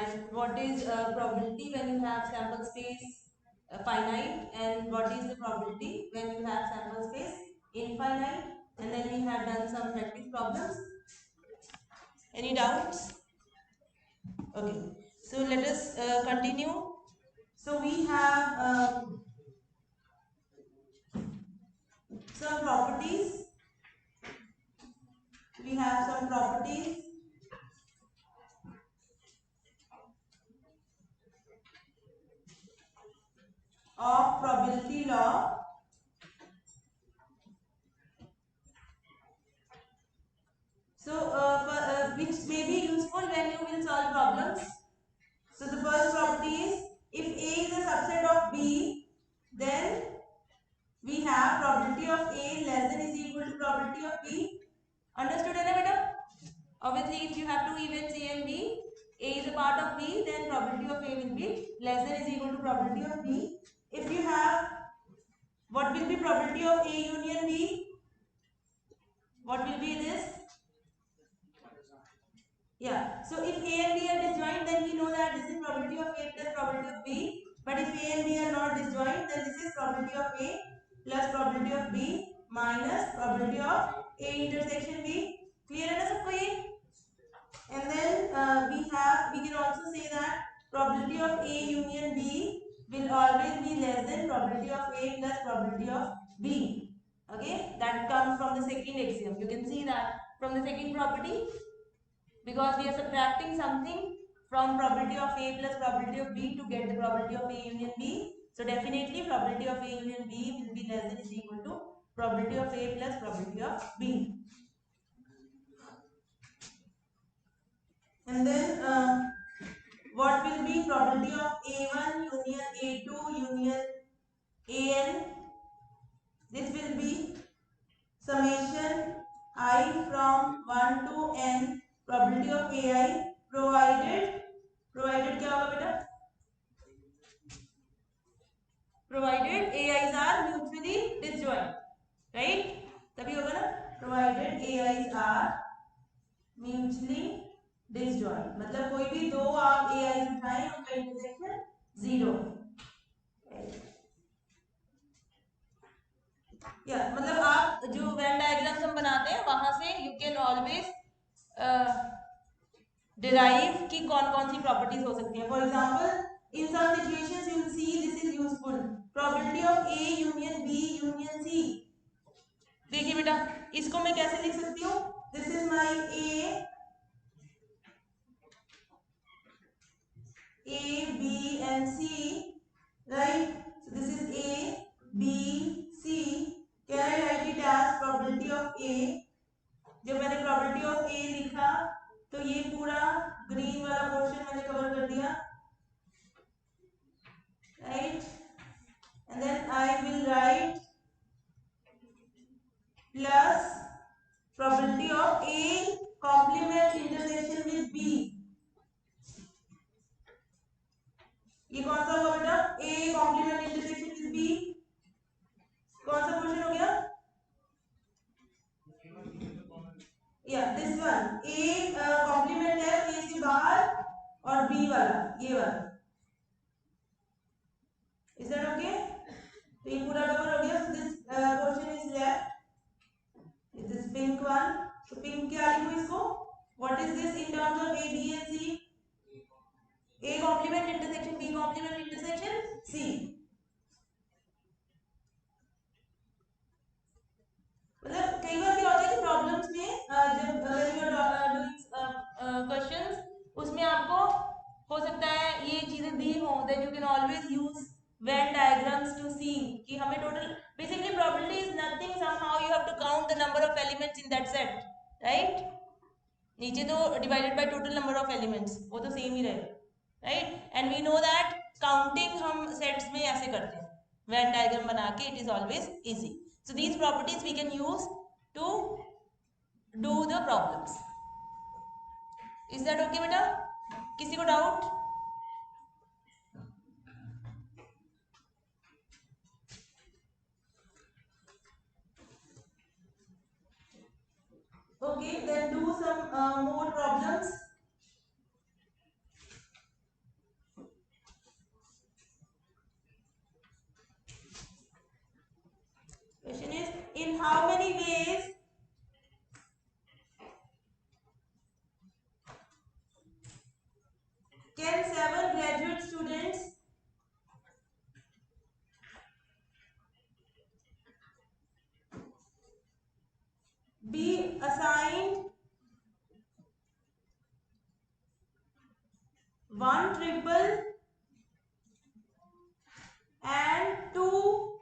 and what is probability when you have sample space finite, and what is the probability when you have sample space infinite, and then we have done some practice problems. Any doubts? Okay, so let us continue. So we have some properties. We have some properties of probability law. So which may be useful when you will solve problems. So the first property is, if A is a subset of B, then we have probability of A less than is equal to probability of B. Understood, है ना बेटा? Obviously, if you have two events A and B, A is a part of B, then probability of A will be less than is equal to probability of B. If you have, what will be probability of A union B? What will be this? Yeah. So if A and B are disjoint, then we know that this is probability of A plus probability of B. But if A and B are not disjoint, then this is probability of A plus probability of B minus probability of A intersection B. Clear है ना सबको ये? And then we can also say that probability of A union B will always be less than probability of A plus probability of B. Okay, that comes from the second axiom. You can see that from the second property, because we are subtracting something from probability of A plus probability of B to get the probability of A union B. So definitely probability of A union B will be less than is equal to probability of A plus probability of B. And then what will be probability of A1 union A2 union AN? This will be summation I from 1 to n probability of AI provided क्या होगा बेटा? Provided AIs are mutually disjoint, right? तभी होगा ना, provided AIs are mutually disjoint, मतलब कोई भी दो आप AIs उठाएं उनका इंटरसेक्शन 0 है. या मतलब आप जो वेन डायग्राम्स हम बनाते हैं वहां से यू कैन ऑलवेज डिराइव कि कौन कौन सी प्रॉपर्टीज हो सकती हैं. For example in some situations you will see this is useful. Probability of a union b union c. देखिए बेटा, इसको मैं कैसे लिख सकती हूँ? This is my a b and c, right? So this is a b c. Can I write it as probability of a? जब मैंने प्रोबेबिलिटी ऑफ ए लिखा तो ये पूरा ग्रीन वाला पोर्शन मैंने कवर कर दिया, right? And then I will write plus probability of A complement intersection with B. ये कौन सा हुआ बेटा? A complement intersection with B. कौन सा क्वेश्चन हो गया? Yeah, this one. A complement है A से बाहर और B वाला ये वाला. Is that okay? तो ये पूरा कवर हो गया. So this portion is left. This pink one. तो pink क्या लिखूं इसको? What is this in terms of A, B and C? A complement intersection B complement intersection C. मतलब कई बार क्या होता है कि प्रॉब्लम्स में जब डूइंग क्वेश्चंस उसमें आपको हो सकता है ये चीजें दी हो, then you can always use Venn diagrams to see कि हमें total basically probability is nothing, somehow you have to count the number of elements in that set, right? नीचे तो divided by total number of elements, वो तो same ही रहेगा, राइट? And we know that counting हम सेट्स में ऐसे करते हैं, वेन डायग्राम बना के it is always easy. So these properties we can use to do the problems. Is that okay बेटा? किसी को doubt? Okay, then do some more problems. students be assigned 1 triple and 2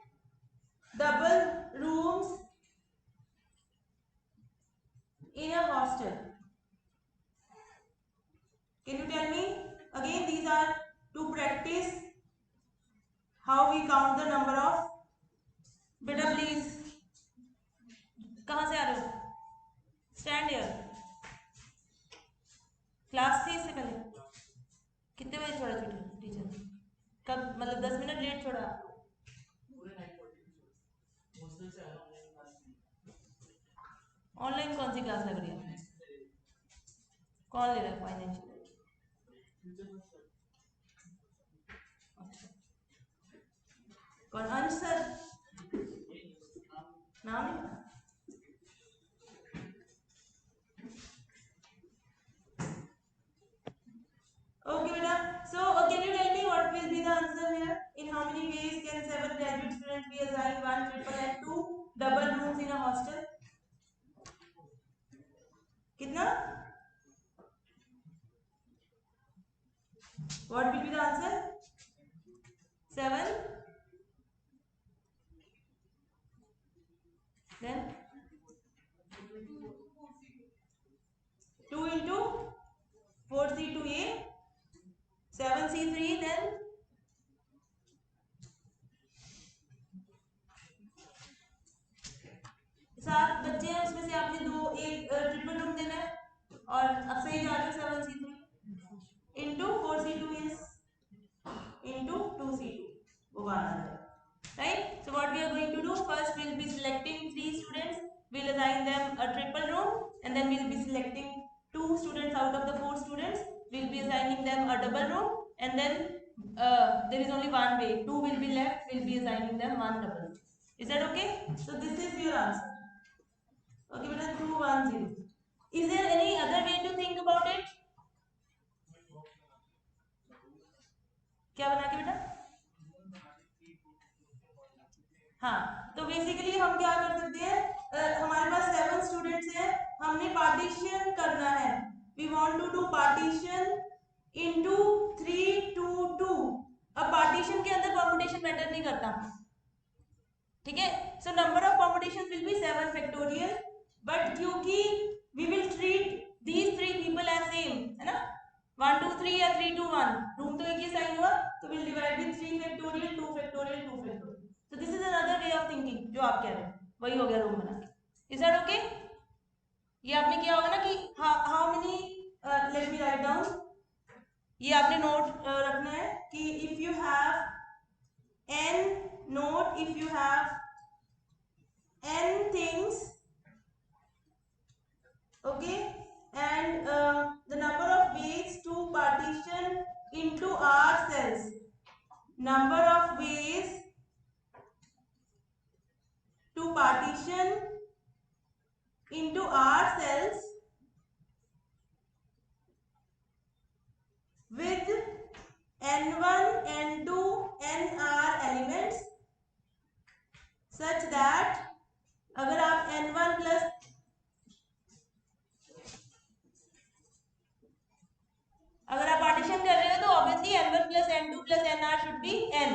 double rooms in a hostel. Can you tell me? Again, these are to practice how we count the number of. बेटा please कहाँ से आ रहे हो? Stand here. Class थी इससे पहले? कितने बजे छोड़ा टीचर? कब, मतलब 10 मिनट लेट छोड़ा? ऑनलाइन कौन सी क्लास लग रही है? कौन ले रहा है फाइनेंशियल? कौन? अंश सर? नाम नहीं? Okay, beta. So, can you tell me what will be the answer here? In how many ways can 7 graduate students be assigned 1 triple and 2 double rooms in a hostel? कितना? What will be the answer? 7. Then 2 into 4C2A, 7C3, then 7 बच्चे हैं, उसमें से आपने एक triple room देना है और अब सही जा रहे हो 7C3 into 4C2 is into 2C2, वो बाहर आ जाएगा. Right? So what we are going to do, first we will be selecting 3 students, we will assign them a triple room, and then we will be selecting 2 students out of the 4 students, we will be assigning them a double room, and then there is only one way, 2 will be left, we will be assigning them 1 double room. Is that okay? So this is your answer. Okay, beta, 2 1 0. Is there any other way to think about it? क्या बना के बेटा? हाँ, तो basically हम क्या कर सकते हैं, हमारे पास 7 स्टूडेंट्स हैं, हमने पार्टीशन करना है. We want to do partition into 3 2 2. अब पार्टीशन के अंदर परमुटेशन मैटर नहीं करता, ठीक है? So number of permutation will be 7 factorial, but क्योंकि we will treat these 3 people as same, है ना? 1 2 3 या 3 2 1, रूम तो एक ही साइन हुआ, तो will divide with 3 factorial 2 factorial 2 factorial. So this is another way of thinking, जो आप कह रहे हैं वही हो गया रूम बना के. Is that okay? ये आपने किया होगा ना कि how many, let me write down. ये आपने नोट रखना है कि if you have n note, if you have n things, okay, and the number of ways to partition into R cells, number of ways to partition into R cells with n1, n2, nr elements, such that अगर आप n1 plus अगर आप partition कर रहे हो तो obviously n1 plus n2 plus nr should be n,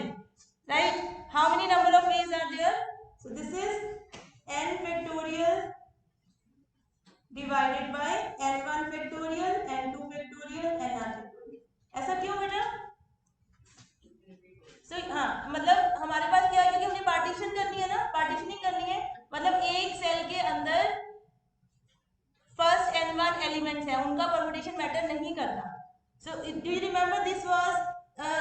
right? How many number of ways are there? So this is n factorial divided by n1 factorial, n2 factorial, nr factorial. ऐसा क्यों बेटा? So हाँ, मतलब हमारे पास क्या है, क्योंकि हमने पार्टीशन करनी है ना, पार्टीशनिंग करनी है, मतलब एक सेल के अंदर फर्स्ट n1 एलिमेंट्स हैं, उनका परमुटेशन मैटर नहीं करता. So do you remember this was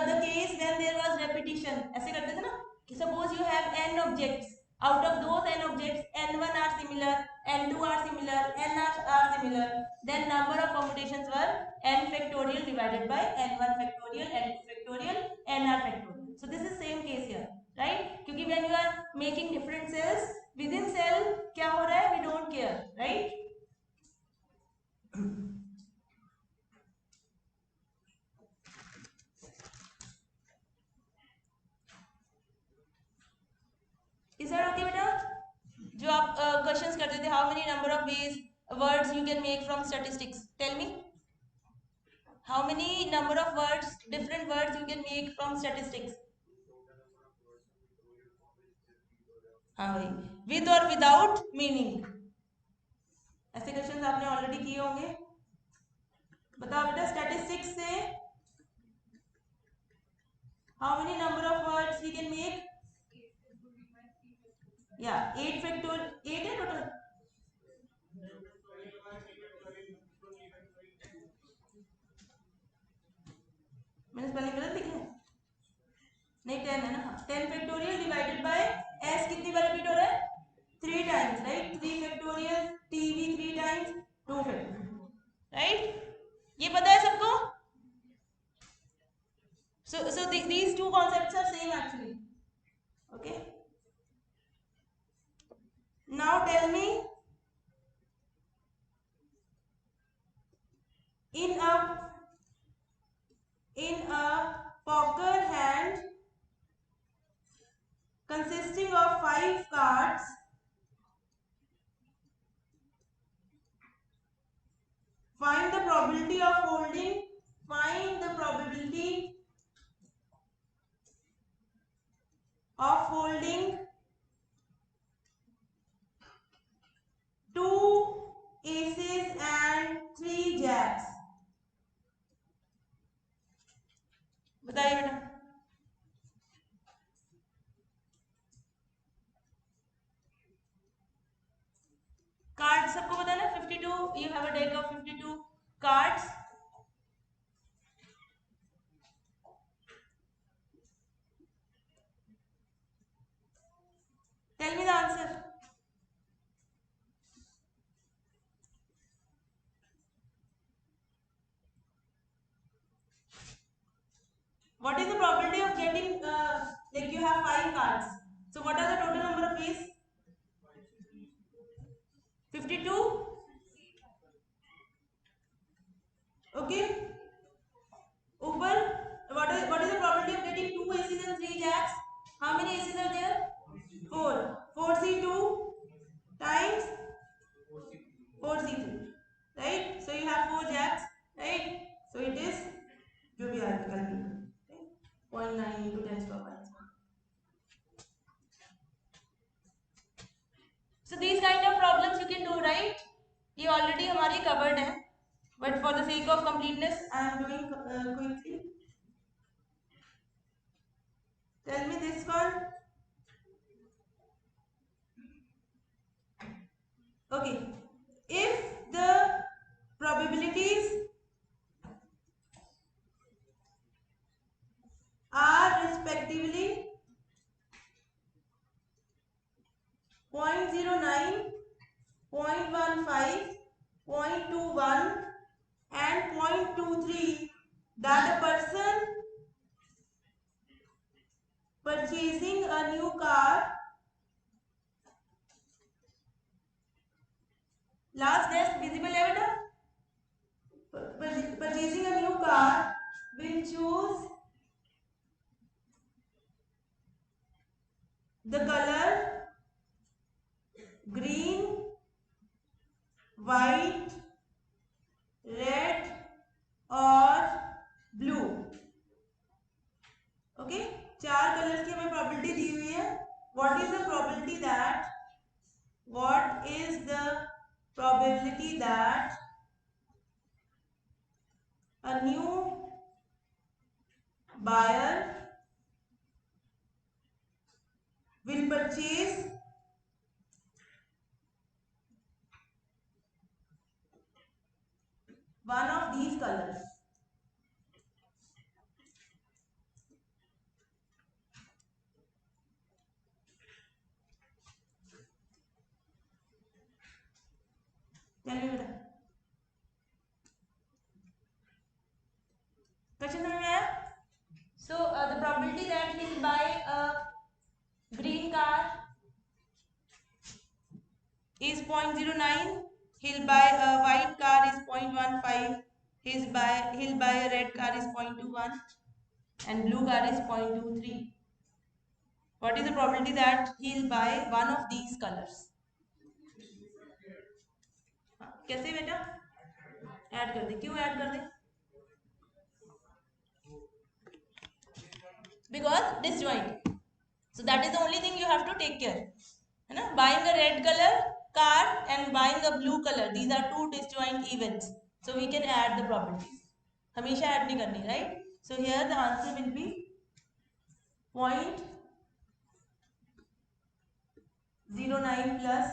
the case when there was repetition? ऐसे करते थे ना कि suppose you have n objects, out of those n objects n1 are similar, n2 are similar, nr are similar, then number of permutations were n factorial divided by n1 factorial, n2 factorial, nr factorial. So this is same case here, right? क्योंकि when you are making different cells, within cell क्या हो रहा है, we don't care, right? how many number of ways words you can make from statistics? Tell me. How many number of words, different words you can make from statistics? हाँ भाई, with or without meaning. ऐसे question आपने already किए होंगे. बताओ बेटा, statistics से how many number of words we can make? Yeah, 8 factorial, 8 है total. मैंने स्पेलिंग गलत लिखा है? नहीं, 10 है ना. 10 फैक्टोरियल डिवाइडेड बाय s कितनी बार रिपीट हो रहा है? 3 टाइम्स, राइट. 3 फैक्टोरियल, t भी 3 टाइम्स, 2 फैक्टोरियल, राइट. ये पता है सबको? So these two concepts are same actually. Okay. Now tell me, in a poker hand consisting of 5 cards, find the probability of holding. Find the probability of holding 2 aces and 3 jacks. बताइए बेटा. Card सबको पता है ना? 52. You have a deck of 52 cards. Tell me the answer. What is the probability of getting, like you have 5 cards. So what are the total number of ways? 52. Okay. ऊपर, what is the probability of getting 2 aces and 3 jacks? How many aces are there? 4. 4c2 times 4c3. Right? So you have 4 jacks. Right? So it is, जो भी आगे calculate, right? 0.9 into 10 to the power 5. So these kind of problems you can do, right? ये already हमारी covered है, but for the sake of completeness, I am doing quickly. Tell me this one. Okay, if the probabilities are respectively 0.09, 0.15, 0.21 and 0.23, that a person purchasing a new car, last test visible है बेटा? Purchasing a new car will choose the color green, white, red और blue. Okay, 4 colours की हमें probability दी हुई है. What is the probability that a new buyer will purchase one of these colors? Tell me बेटा. Question समझ में आया? So the probability that he'll buy a green car is 0.09. He'll buy a white car is 0.15. He'll buy a red car is 0.21 and blue car is 0.23. What is the probability that he'll buy one of these colors? कैसे बेटा? Add कर दे। क्यों add कर दे? Because disjoint, so that is the only thing you have to take care, है ना. Buying a red colour car and buying a blue colour, these are two disjoint events, so we can add the properties. हमेशा add नहीं करनी, right. So here the answer will be 0.09 plus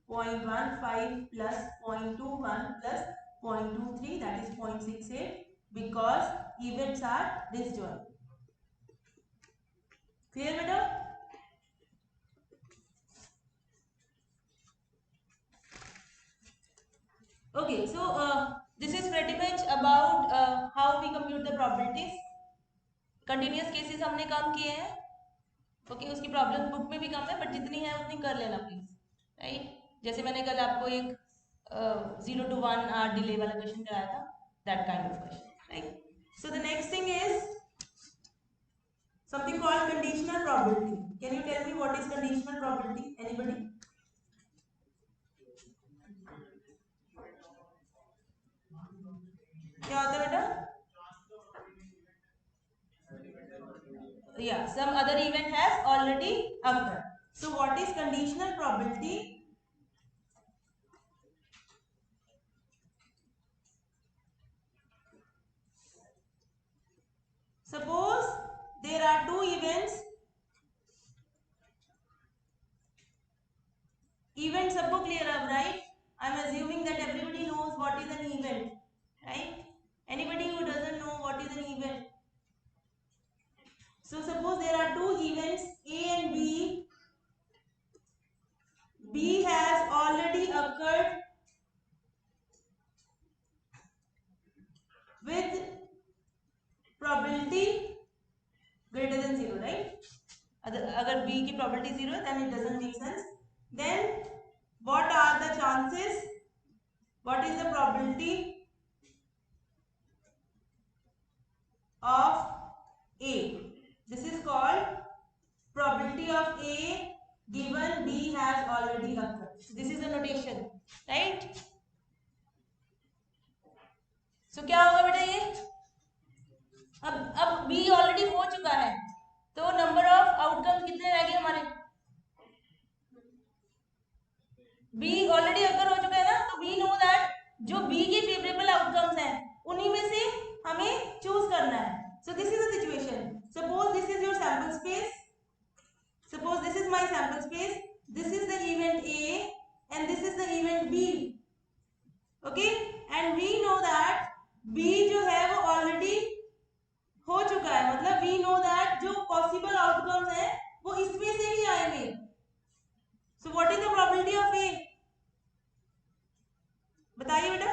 0.15 plus 0.21 plus 0.23, that is 0.68, because events are disjoint. Clear beta? Okay, so this is pretty much about how we compute the probabilities. Continuous cases हमने कम किए हैं. Okay, उसकी problem book में भी कम है, but जितनी है उतनी कर लेना प्लीज, राइट. जैसे मैंने कल आपको एक 0 to 1 hour डिले वाला क्वेश्चन कराया था, that kind of question, right. So the next thing is something called conditional probability. Can you tell me what is conditional probability? Anybody? क्या होता है बेटा? Yeah, some other event has already occurred. So what is conditional probability? Suppose there are two events. Event सबको clear up, right? I'm assuming that everybody knows what is an event, right? Anybody who doesn't know what is an event? So suppose there are two events A and B. B has already occurred with probability greater than 0, right? अगर B की probability 0 then it doesn't make sense. Then what are the chances? What is the probability of A? This is called probability of A given B has already occurred. This is the notation, right? So क्या होगा बेटा ये? अब B already हो चुका है, तो number of outcomes कितने रह गए हमारे? B ऑलरेडी अगर हो चुका है ना, तो we know that जो B के फेवरेबल आउटकम्स हैं उन्हीं में से हमें चूज करना है. So this is the situation. Suppose this is your sample space. Suppose this is my sample space. This is the event A and this is the event B. Okay, and we know that B जो है वो already हो चुका है, मतलब we know that जो possible outcomes हैं वो इसमें से ही आएंगे. So what is the probability of A? बताइए बेटा.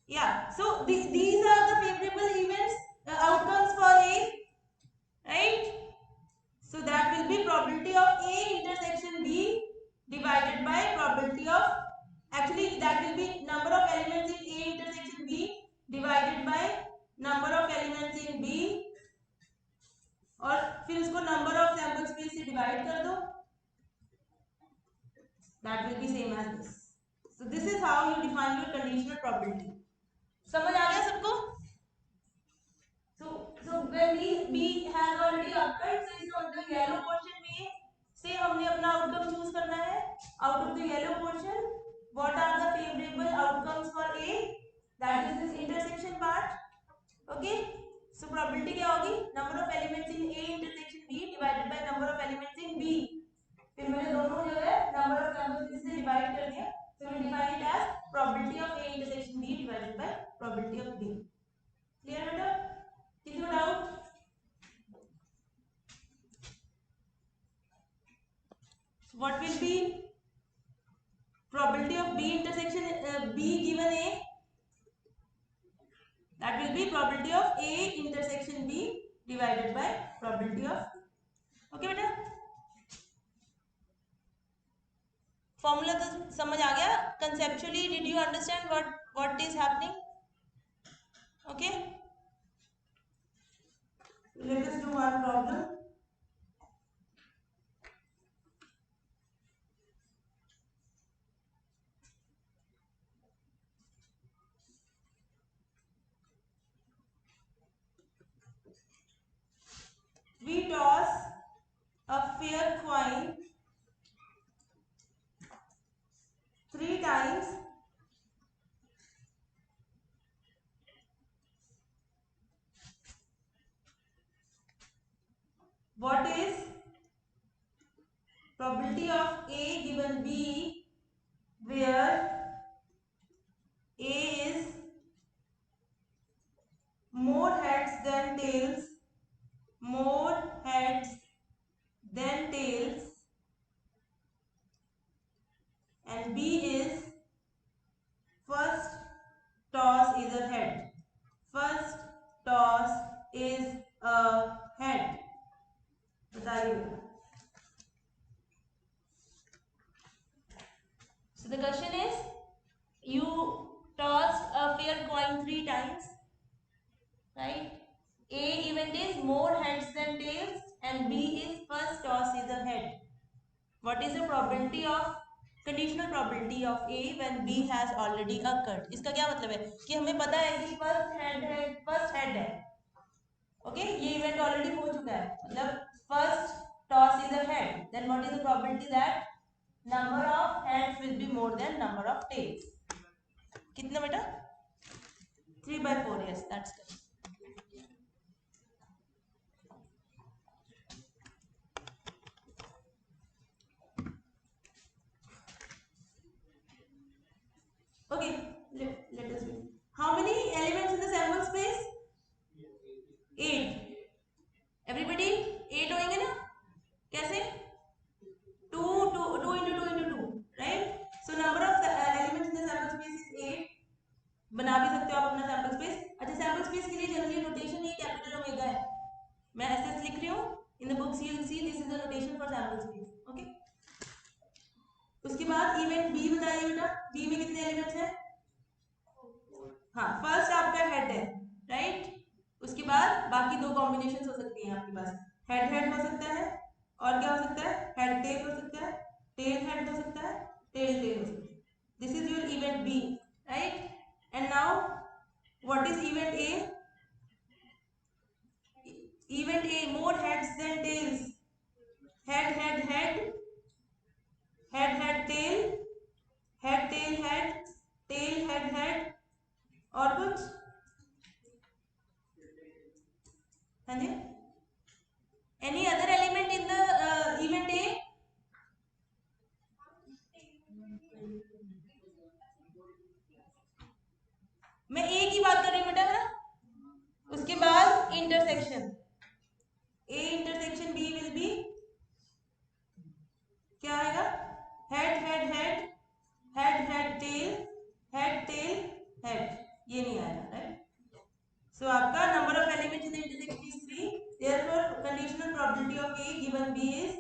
Yeah, so these are the favorable events, outcomes for A, right? So that will be probability of A intersection B divided by probability of, actually that will be number of elements in A intersection B divided by number of elements in B, और फिर उसको number of sample space से divide कर दो. That will be same as this. So this is how you define your conditional probability. समझ आ गया सबको? So when B has already occurred, so इस on the yellow portion में से हमने अपना outcome choose करना है. Out of the yellow portion, what are the favorable outcomes for A? That is this intersection part. Okay. So probability क्या होगी? Number of elements in A intersection B divided by number of elements in B. फिर मैंने दोनों जो है number of samples से divide कर दिया. So we define it as probability of A intersection B divided by probability of B. Clear बेटा? किसी को doubt? What will be probability of B intersection B given A? That will be probability of A intersection B divided by probability of. Okay बेटा? Formula तो समझ आ गया. Conceptually did you understand what is happening? Okay, let us do one problem. we toss a fair coin 3 times, what is probability of A given B, where A is more heads than tails, more heads than tails, and B is first toss is a head. First toss is a head. बताइए. So the question is, you tossed a fair coin 3 times, right? A event is more heads than tails and B is first toss is a head. What is the probability of conditional probability of A when B has already occurred? इसका क्या मतलब है कि हमें पता है कि first head है, ओके ये इवेंट ऑलरेडी हो चुका है, मतलब first toss is a head, then what is the probability that number of heads will be more than number of tails. कितना बेटा? 3/4. Yes that's correct. Okay, let us see. How many elements in the sample space? 8. Everybody 8 होंगे ना? कैसे? 2 into 2, right? So number of elements in the sample space is 8. बना भी सकते हो आप अपना सैंपल स्पेस. अच्छा, सैंपल स्पेस के लिए जनरली नोटेशन ये कैपिटल ओमेगा है. मैं ऐसे लिख रही हूँ. In the books you will see this is the notation for sample space. Okay. उसके बाद इवेंट बी बताइए बेटा. बी में कितने एलिमेंट्स हैं? हाँ, फर्स्ट आपका हेड है, राइट. उसके बाद बाकी दो कॉम्बिनेशन हो सकती हैं आपके पास. हेड हेड हो सकता है, और क्या हो सकता है? हेड टेल हो सकता है, टेल हेड हो सकता है, टेल टेल हो सकता है. This is your event B, right. And now, what is event A? Event A, more heads than tails. Head, head, head. Head, head, tail. Head, tail, head. Tail, head, head. और कुछ? हाँ जी. Any other element in the event A? मैं A की बात कर रही हूँ बेटा ना. उसके बाद intersection. A intersection B will be क्या आएगा? Head head head, head head tail, head tail head. ये नहीं आएगा, राइट. सो आपका number of elements in the intersection is 3. Therefore conditional probability of A given B is,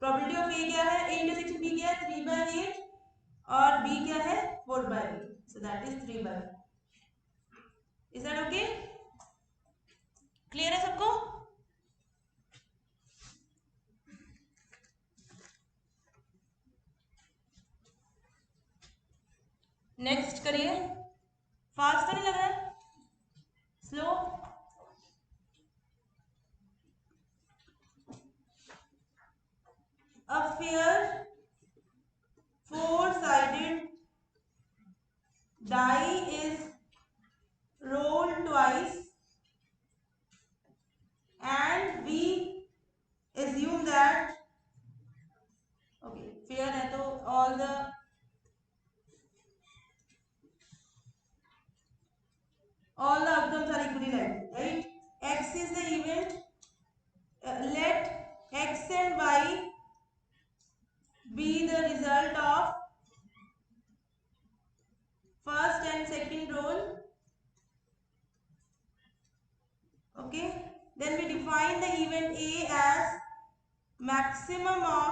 probability of A क्या है? A intersection B क्या है? 3/8 और B क्या है? 4/8. सो that is 3/4. Is that okay? Clear है सबको? नेक्स्ट करिए. फास्ट तो नहीं लग रहा है? Slow. A fair four-sided die is rolled twice and we assume that, okay, fair है तो all the outcomes are equally likely, right? X is the event. Let X and Y be the result of first and second roll. Okay. Then we define the event A as maximum of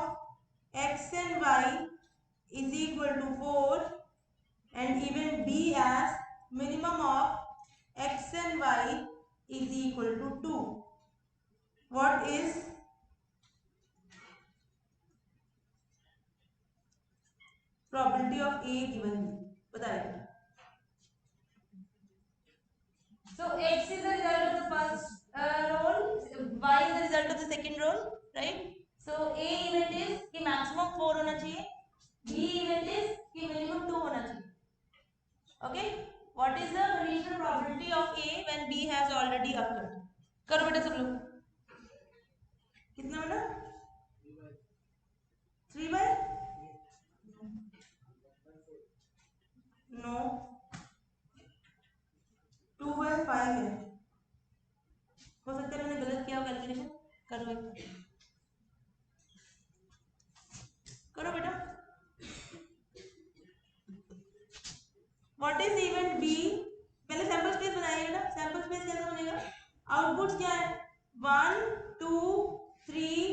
X and Y is equal to 4 and event B as minimum of X and Y is equal to 2. What is probability of A given B? बताइए. So X is Okay, what is the conditional probability of A when B has already occurred? करो बेटा सब लोग, कितना बेटा 3 by no 2/5 है, हो सकता है मैंने गलत किया हो कैलकुलेशन, करो एक करो बेटा। व्हाट इज इवेंट बी, पहले सैंपल स्पेस बनाइए बेटा, सैंपल स्पेस कैसा बनेगा, आउटपुट क्या है 1 2 3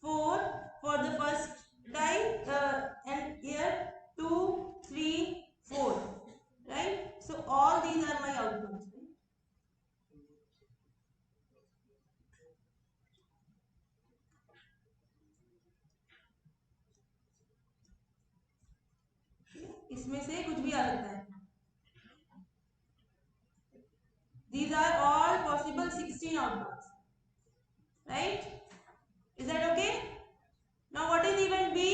4 for the first time and here 2 3 4, right? So all these are my outputs. इसमें से कुछ भी आ सकता है। These are all possible 16 outputs, right? Is that okay? Now what is event B?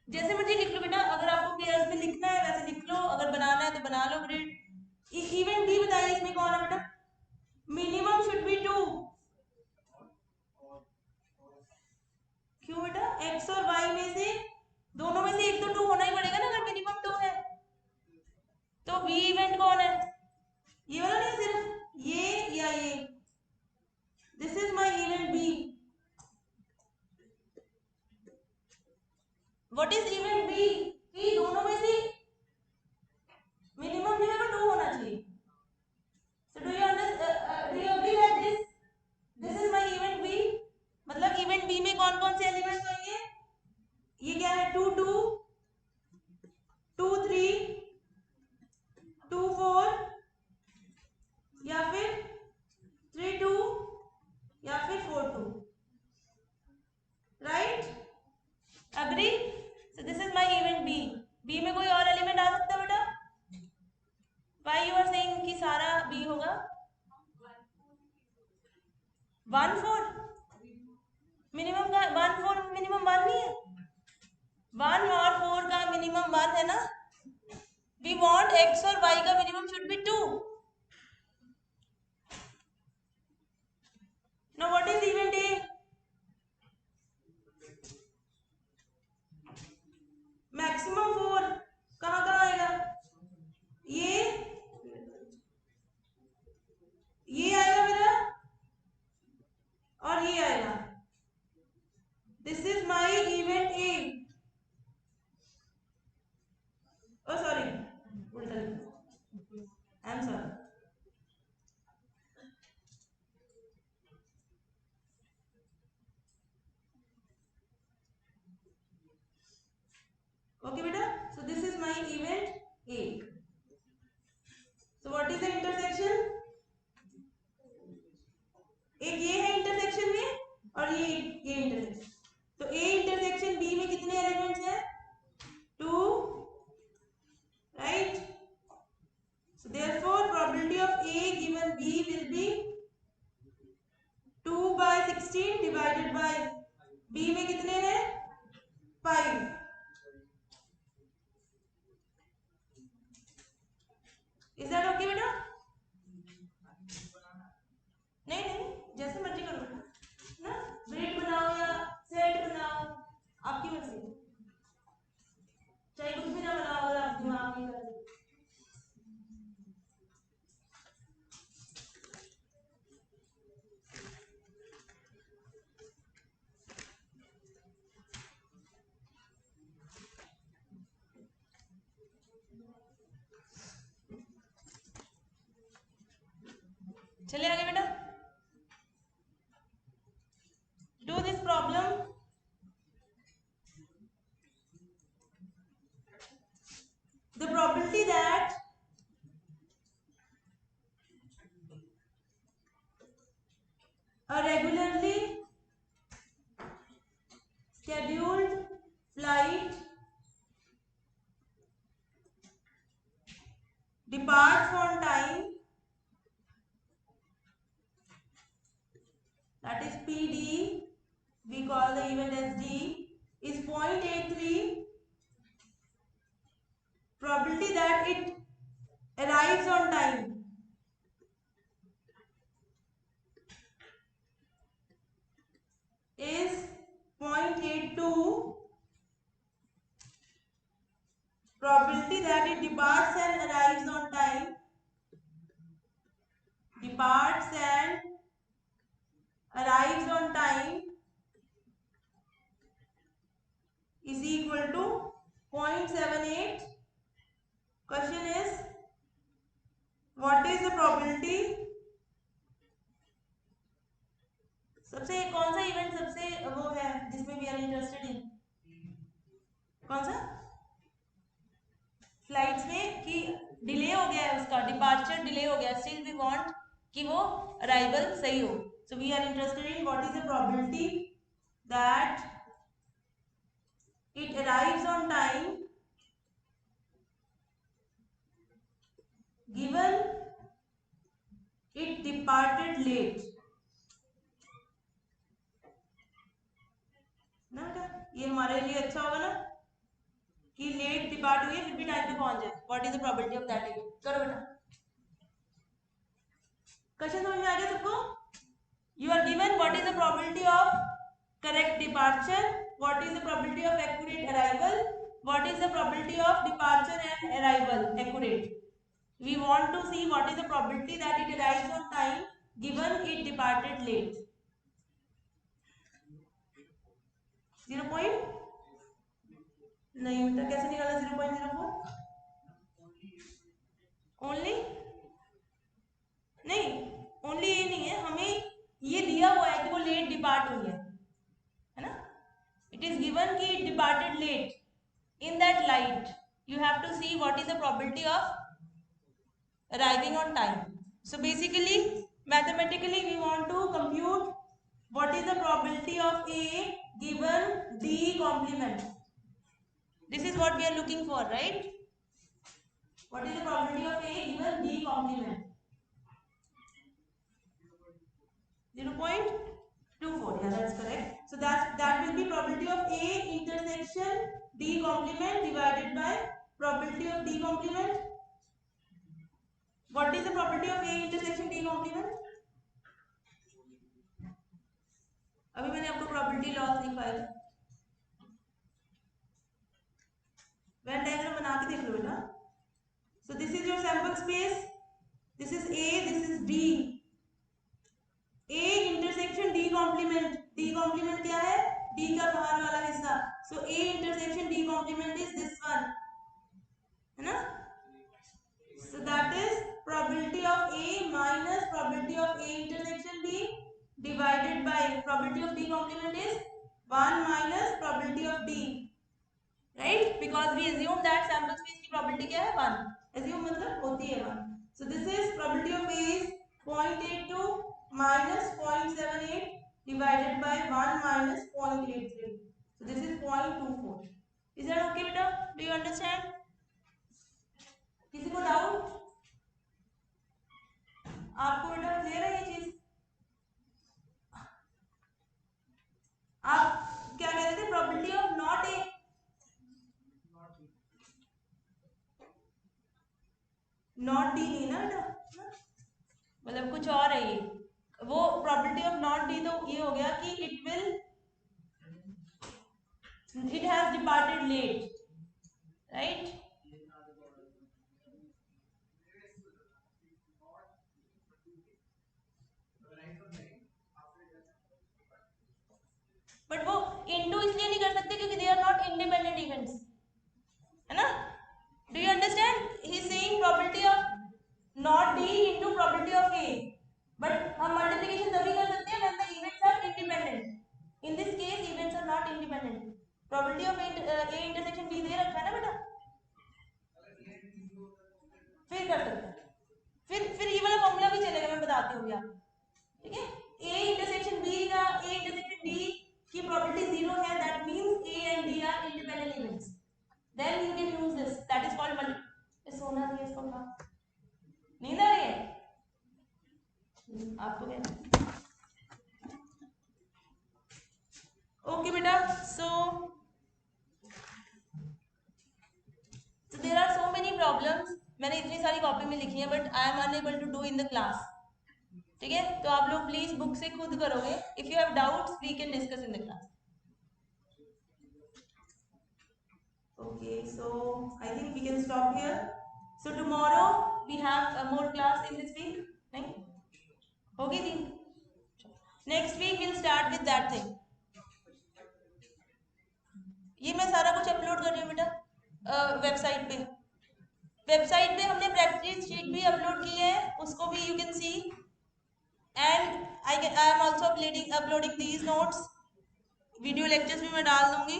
जैसे मर्जी लिख लो बेटा, अगर आपको पेयर्स में लिखना है वैसे लिख लो, अगर बनाना है तो बना लो। ग्रेड इवेंट बी बताइए, इसमें कौन है बेटा, मिनिमम शुड बी 2। क्यों बेटा, x और y में से दोनों में से एक तो 2 होना ही पड़ेगा ना, अगर मिनिमम 2 है तो बी इवेंट कौन है, ये वाला नहीं, सिर्फ ये या ये, this is my event B. What is event B, कि दोनों में से मिनिमम जो है वो 2 होना चाहिए। So do you agree that this is my event B, मतलब इवेंट बी में कौन कौन से एलिमेंट्स होंगे, ये क्या है 2 2 2 3 2 4 या फिर 3 2 या फिर 4 2, right? Agree? So this is my event B. B में कोई और एलिमेंट आ सकता है बेटा? व्हाई यू आर सेइंग कि सारा बी होगा? 1 4 मिनिमम का 1 4 मिनिमम 1 नहीं है, 1 और 4 का मिनिमम 1 है ना। वी वांट x और y का minimum should be 2। Now what is event A, maximum 4 कहाँ कहाँ आएगा, ये आएगा मेरा और ये आएगा, this is my event A. Oh sorry, उल्टा लिखा, आई एम सॉरी। ओके बेटा, so this is my event A. So what is the intersection, एक ये है इंटरसेक्शन में और ये इंटरसेक्शन, तो ए इंटरसेक्शन बी में कितने एलिमेंट्स हैं, 2, right? So therefore probability of A given B will be 2/16 divided by B में कितने हैं 5। इज दैट ओके बेटा? नहीं नहीं, जैसे मर्जी करो बेटा ना, ग्रिड बनाओ या सेट बनाओ, आपकी मर्जी, चाहे कुछ भी ना बनाओ अगर आप दिमाग नहीं करते। चले आगे बेटा, do this problem. The probability that a regularly scheduled flight departs on time, that is PD, we call the event as D, is 0.83. Probability that that it arrives on time is 0.82, probability that it departs and arrives on time, departs and arrives on time is equal to 0.78. Question is, what is the probability? सबसे कौन सा event सबसे वो है जिसमें we are interested इन? कौन सा? Flights में कि डिले हो गया है, उसका डिपार्चर डिले हो गया, स्टिल वी वांट कि वो अराइवल सही हो. So we are interested in what is the probability that it arrives on time given it departed late. ना बेटा, ये हमारे लिए अच्छा होगा ना कि लेट डिपार्ट हुई फिर भी टाइम पे पहुंच जाए. What is the probability of that event? करो बेटा. क्वेश्चन समझ में आ गया सबको? You are given what is the probability of correct departure, what is the probability of accurate arrival, what is the probability of departure and arrival accurate. We want to see what is the probability that it arrives on time given it departed late. 0 point नहीं बेटा, कैसे निकाला 0.04? Only नहीं, only ये नहीं है, हमें ये दिया हुआ है कि वो लेट डिपार्ट हुई है ना. इट इज गिवन कि it departed late. In that light you have to see what is the probability of arriving on time. So basically mathematically we want to compute what is the probability of A given D complement. This is what we are looking for, right? What is the probability of A given D complement? 0.24. Yeah, that's correct. So that will be probability of A intersection D complement divided by probability of D complement. What is the probability of A intersection D complement? अभी मैंने आपको probability loss लिखवाया था. Venn diagram बना के देख लो बेटा. So this is your sample space. This is A. This is D. A intersection D complement. D complement क्या है? D का बाहर वाला हिस्सा. So A intersection D complement is this one. है ना? So that is probability of A minus probability of A intersection B divided by probability of D complement is 1 minus probability of D, right? Because we assume that sample space की probability क्या है? 1. Assume मतलब होती है 1. So this is probability of A is 0.82 minus 0.78 divided by 1 minus 0.83. So this is 0.24. Is that okay बेटा? Do you understand? किसी को doubt? आपको बेटा क्लियर है ये चीज? आप क्या कह रहे थे? Probability of not a, not D नहीं ना बेटा, मतलब कुछ और है ये. वो प्रोबेबिलिटी ऑफ नॉट डी तो ये हो गया कि it has departed late, right? But वो इनटू इसलिए नहीं कर सकते क्योंकि they are not independent events, है ना? Do you understand? He is saying probability of not d into probability of a, but हम मल्टीप्लिकेशन तभी कर सकते हैं when the events are independent. In this case events are not independent. Probability of a intersection b दे रखा है ना बेटा, फिर कर सकते हैं. फिर ये वाला फॉर्मूला भी चलेगा, मैं बताती हूँ आपको. ठीक है? ए इंटरसेक्शन बी का, ए इंटरसेक्शन बी की प्रोबेबिलिटी 0 है, that means A and D are independent events. Then you can use this, that is called multi. सोना नहीं है इसको का. नींद आ रही है आपको क्या? ओके बेटा. So there are so many problems मैंने इतनी सारी कॉपी में लिखी है but I am unable to do in the class. ठीक है, तो आप लोग प्लीज बुक से खुद करोगे। If you have doubts we can discuss in the class. Okay, so I think we can stop here. So tomorrow we have a more class in this week. नहीं होगी दिन। Next week we'll start with that thing. ये मैं सारा कुछ upload कर रही हूँ बेटा वेबसाइट पे। वेबसाइट पे हमने प्रैक्टिस शीट भी अपलोड की है, उसको भी you can see. And I am also uploading these notes. Video lectures भी मैं डाल दूंगी।